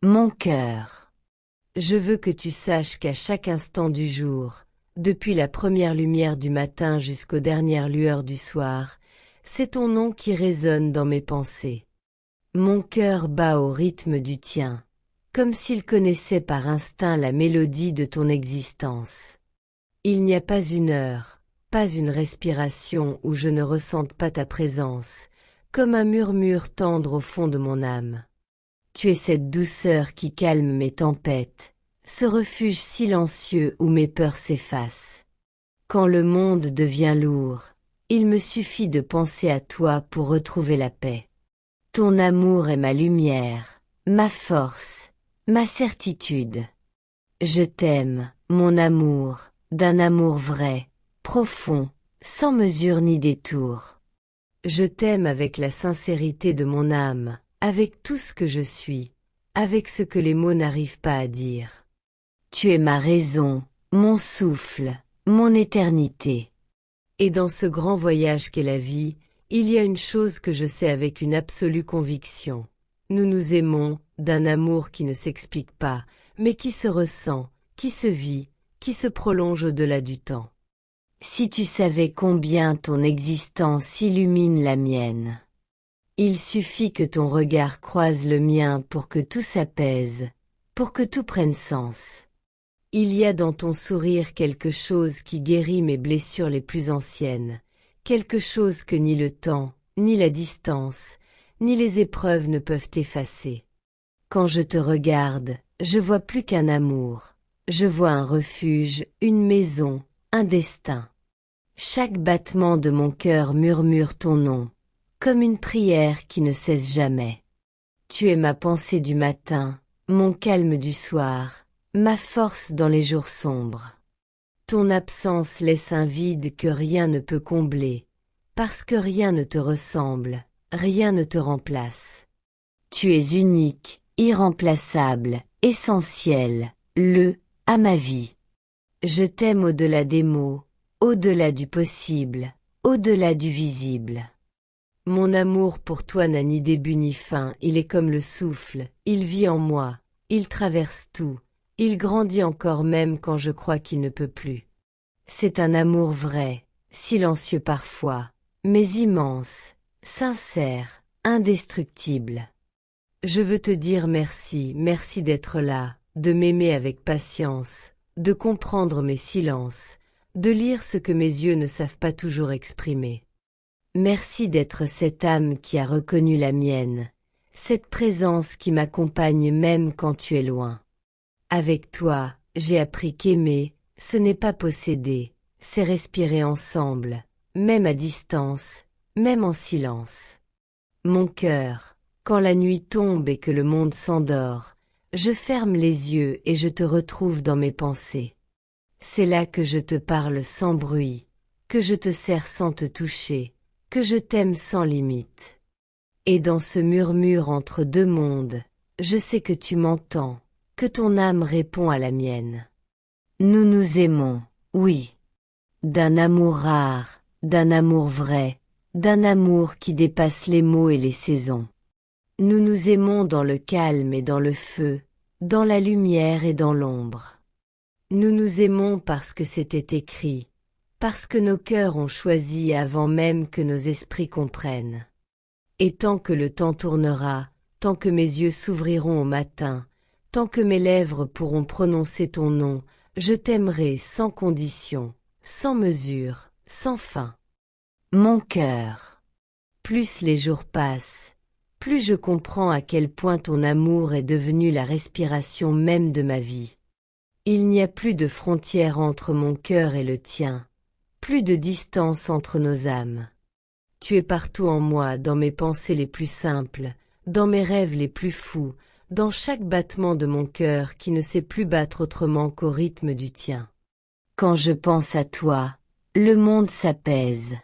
Mon cœur. Je veux que tu saches qu'à chaque instant du jour, depuis la première lumière du matin jusqu'aux dernières lueurs du soir, c'est ton nom qui résonne dans mes pensées. Mon cœur bat au rythme du tien, comme s'il connaissait par instinct la mélodie de ton existence. Il n'y a pas une heure, pas une respiration où je ne ressente pas ta présence, comme un murmure tendre au fond de mon âme. Tu es cette douceur qui calme mes tempêtes, ce refuge silencieux où mes peurs s'effacent. Quand le monde devient lourd, il me suffit de penser à toi pour retrouver la paix. Ton amour est ma lumière, ma force, ma certitude. Je t'aime, mon amour, d'un amour vrai, profond, sans mesure ni détour. Je t'aime avec la sincérité de mon âme, avec tout ce que je suis, avec ce que les mots n'arrivent pas à dire. Tu es ma raison, mon souffle, mon éternité. Et dans ce grand voyage qu'est la vie, il y a une chose que je sais avec une absolue conviction. Nous nous aimons d'un amour qui ne s'explique pas, mais qui se ressent, qui se vit, qui se prolonge au-delà du temps. Si tu savais combien ton existence illumine la mienne. Il suffit que ton regard croise le mien pour que tout s'apaise, pour que tout prenne sens. Il y a dans ton sourire quelque chose qui guérit mes blessures les plus anciennes, quelque chose que ni le temps, ni la distance, ni les épreuves ne peuvent effacer. Quand je te regarde, je vois plus qu'un amour, je vois un refuge, une maison, un destin. Chaque battement de mon cœur murmure ton nom, comme une prière qui ne cesse jamais. Tu es ma pensée du matin, mon calme du soir, ma force dans les jours sombres. Ton absence laisse un vide que rien ne peut combler, parce que rien ne te ressemble, rien ne te remplace. Tu es unique, irremplaçable, essentiel, à ma vie. Je t'aime au-delà des mots, au-delà du possible, au-delà du visible. Mon amour pour toi n'a ni début ni fin, il est comme le souffle, il vit en moi, il traverse tout, il grandit encore même quand je crois qu'il ne peut plus. C'est un amour vrai, silencieux parfois, mais immense, sincère, indestructible. Je veux te dire merci, merci d'être là, de m'aimer avec patience, de comprendre mes silences, de lire ce que mes yeux ne savent pas toujours exprimer. Merci d'être cette âme qui a reconnu la mienne, cette présence qui m'accompagne même quand tu es loin. Avec toi, j'ai appris qu'aimer, ce n'est pas posséder, c'est respirer ensemble, même à distance, même en silence. Mon cœur, quand la nuit tombe et que le monde s'endort, je ferme les yeux et je te retrouve dans mes pensées. C'est là que je te parle sans bruit, que je te serre sans te toucher, que je t'aime sans limite. Et dans ce murmure entre deux mondes, je sais que tu m'entends, que ton âme répond à la mienne. Nous nous aimons, oui. D'un amour rare, d'un amour vrai, d'un amour qui dépasse les mots et les saisons. Nous nous aimons dans le calme et dans le feu, dans la lumière et dans l'ombre. Nous nous aimons parce que c'était écrit, parce que nos cœurs ont choisi avant même que nos esprits comprennent. Et tant que le temps tournera, tant que mes yeux s'ouvriront au matin, tant que mes lèvres pourront prononcer ton nom, je t'aimerai sans condition, sans mesure, sans fin. Mon cœur. Plus les jours passent, plus je comprends à quel point ton amour est devenu la respiration même de ma vie. Il n'y a plus de frontière entre mon cœur et le tien, plus de distance entre nos âmes. Tu es partout en moi, dans mes pensées les plus simples, dans mes rêves les plus fous, dans chaque battement de mon cœur qui ne sait plus battre autrement qu'au rythme du tien. Quand je pense à toi, le monde s'apaise.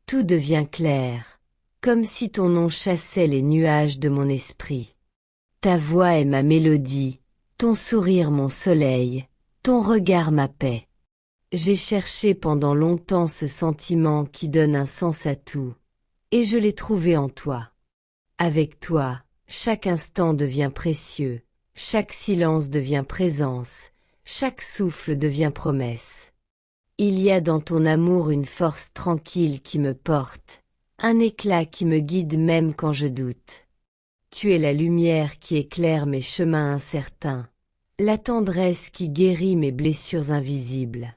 Tout devient clair, comme si ton nom chassait les nuages de mon esprit. Ta voix est ma mélodie, ton sourire mon soleil, ton regard ma paix. J'ai cherché pendant longtemps ce sentiment qui donne un sens à tout, et je l'ai trouvé en toi. Avec toi, chaque instant devient précieux, Chaque silence devient présence, chaque souffle devient promesse. Il y a dans ton amour une force tranquille qui me porte, un éclat qui me guide même quand je doute. Tu es la lumière qui éclaire mes chemins incertains, la tendresse qui guérit mes blessures invisibles.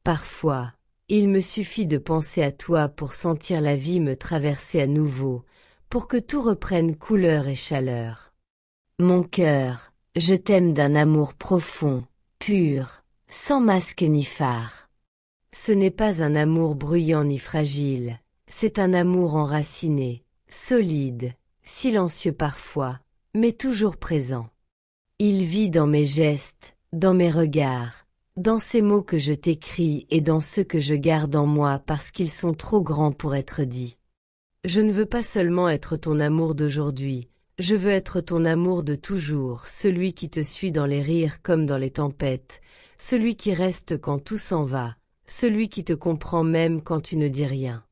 Parfois, il me suffit de penser à toi pour sentir la vie me traverser à nouveau, pour que tout reprenne couleur et chaleur. Mon cœur, je t'aime d'un amour profond, pur, sans masque ni phare. Ce n'est pas un amour bruyant ni fragile, c'est un amour enraciné, solide, silencieux parfois, mais toujours présent. Il vit dans mes gestes, dans mes regards, dans ces mots que je t'écris et dans ceux que je garde en moi parce qu'ils sont trop grands pour être dits. Je ne veux pas seulement être ton amour d'aujourd'hui, je veux être ton amour de toujours, celui qui te suit dans les rires comme dans les tempêtes, celui qui reste quand tout s'en va, celui qui te comprend même quand tu ne dis rien.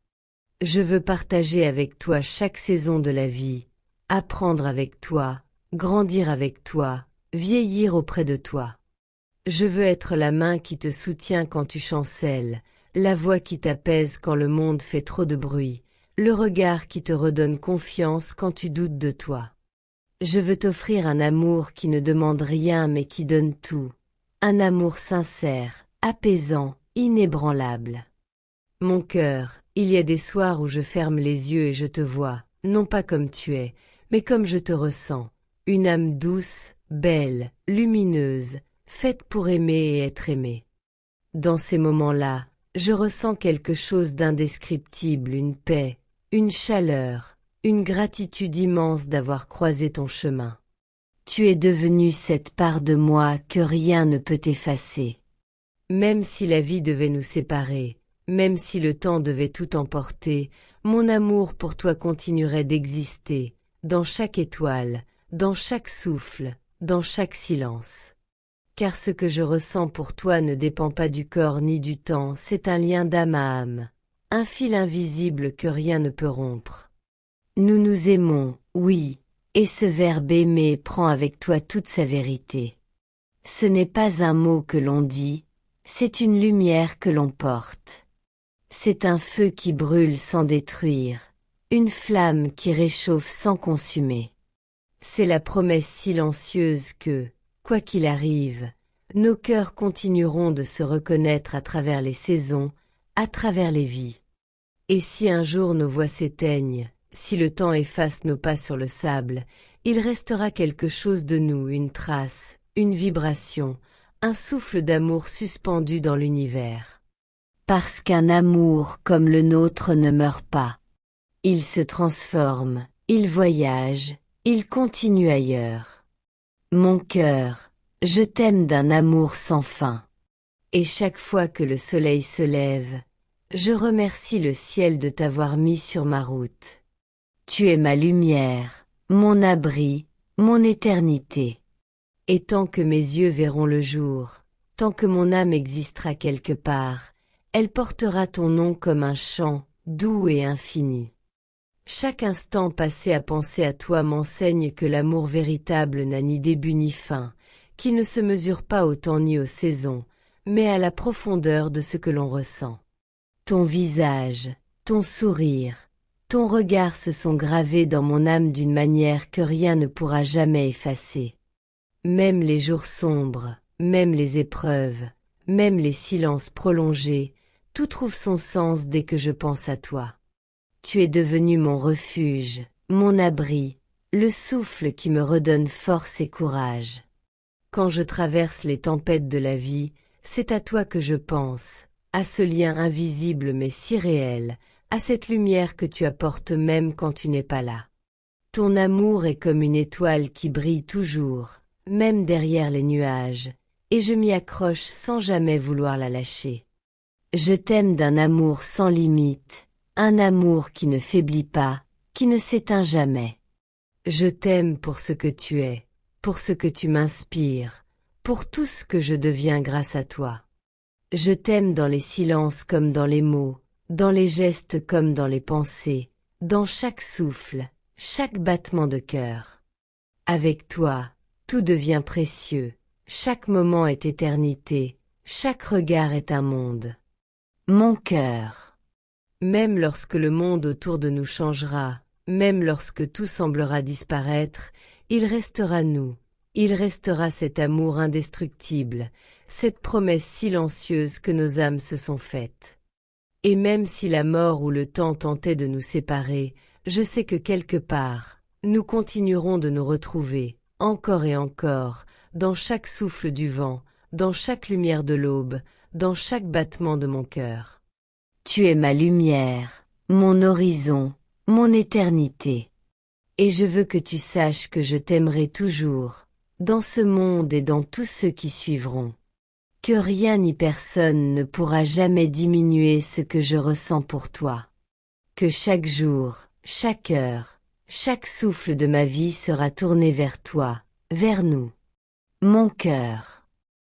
Je veux partager avec toi chaque saison de la vie, apprendre avec toi, grandir avec toi, vieillir auprès de toi. Je veux être la main qui te soutient quand tu chancelles, la voix qui t'apaise quand le monde fait trop de bruit, le regard qui te redonne confiance quand tu doutes de toi. Je veux t'offrir un amour qui ne demande rien mais qui donne tout, un amour sincère, apaisant, inébranlable. Mon cœur, il y a des soirs où je ferme les yeux et je te vois, non pas comme tu es, mais comme je te ressens, une âme douce, belle, lumineuse, faite pour aimer et être aimée. Dans ces moments-là, je ressens quelque chose d'indescriptible, une paix, une chaleur, une gratitude immense d'avoir croisé ton chemin. Tu es devenu cette part de moi que rien ne peut effacer. Même si la vie devait nous séparer, même si le temps devait tout emporter, mon amour pour toi continuerait d'exister, dans chaque étoile, dans chaque souffle, dans chaque silence. Car ce que je ressens pour toi ne dépend pas du corps ni du temps, c'est un lien d'âme à âme, un fil invisible que rien ne peut rompre. Nous nous aimons, oui, et ce verbe aimer prend avec toi toute sa vérité. Ce n'est pas un mot que l'on dit, c'est une lumière que l'on porte. C'est un feu qui brûle sans détruire, une flamme qui réchauffe sans consumer. C'est la promesse silencieuse que, quoi qu'il arrive, nos cœurs continueront de se reconnaître à travers les saisons, à travers les vies. Et si un jour nos voix s'éteignent, si le temps efface nos pas sur le sable, il restera quelque chose de nous, une trace, une vibration, un souffle d'amour suspendu dans l'univers. Parce qu'un amour comme le nôtre ne meurt pas. Il se transforme, il voyage, il continue ailleurs. Mon cœur, je t'aime d'un amour sans fin. Et chaque fois que le soleil se lève, je remercie le ciel de t'avoir mis sur ma route. Tu es ma lumière, mon abri, mon éternité. Et tant que mes yeux verront le jour, tant que mon âme existera quelque part, elle portera ton nom comme un chant, doux et infini. Chaque instant passé à penser à toi m'enseigne que l'amour véritable n'a ni début ni fin, qu'il ne se mesure pas au temps ni aux saisons, mais à la profondeur de ce que l'on ressent. Ton visage, ton sourire, ton regard se sont gravés dans mon âme d'une manière que rien ne pourra jamais effacer. Même les jours sombres, même les épreuves, même les silences prolongés, tout trouve son sens dès que je pense à toi. Tu es devenu mon refuge, mon abri, le souffle qui me redonne force et courage. Quand je traverse les tempêtes de la vie, c'est à toi que je pense, à ce lien invisible mais si réel, à cette lumière que tu apportes même quand tu n'es pas là. Ton amour est comme une étoile qui brille toujours, même derrière les nuages, et je m'y accroche sans jamais vouloir la lâcher. Je t'aime d'un amour sans limite, un amour qui ne faiblit pas, qui ne s'éteint jamais. Je t'aime pour ce que tu es, pour ce que tu m'inspires, pour tout ce que je deviens grâce à toi. Je t'aime dans les silences comme dans les mots, dans les gestes comme dans les pensées, dans chaque souffle, chaque battement de cœur. Avec toi, tout devient précieux, chaque moment est éternité, chaque regard est un monde. Mon cœur. Même lorsque le monde autour de nous changera, même lorsque tout semblera disparaître, il restera nous, il restera cet amour indestructible, cette promesse silencieuse que nos âmes se sont faites. Et même si la mort ou le temps tentait de nous séparer, je sais que quelque part, nous continuerons de nous retrouver, encore et encore, dans chaque souffle du vent, dans chaque lumière de l'aube, dans chaque battement de mon cœur. Tu es ma lumière, mon horizon, mon éternité. Et je veux que tu saches que je t'aimerai toujours, dans ce monde et dans tous ceux qui suivront. Que rien ni personne ne pourra jamais diminuer ce que je ressens pour toi. Que chaque jour, chaque heure, chaque souffle de ma vie sera tourné vers toi, vers nous. Mon cœur.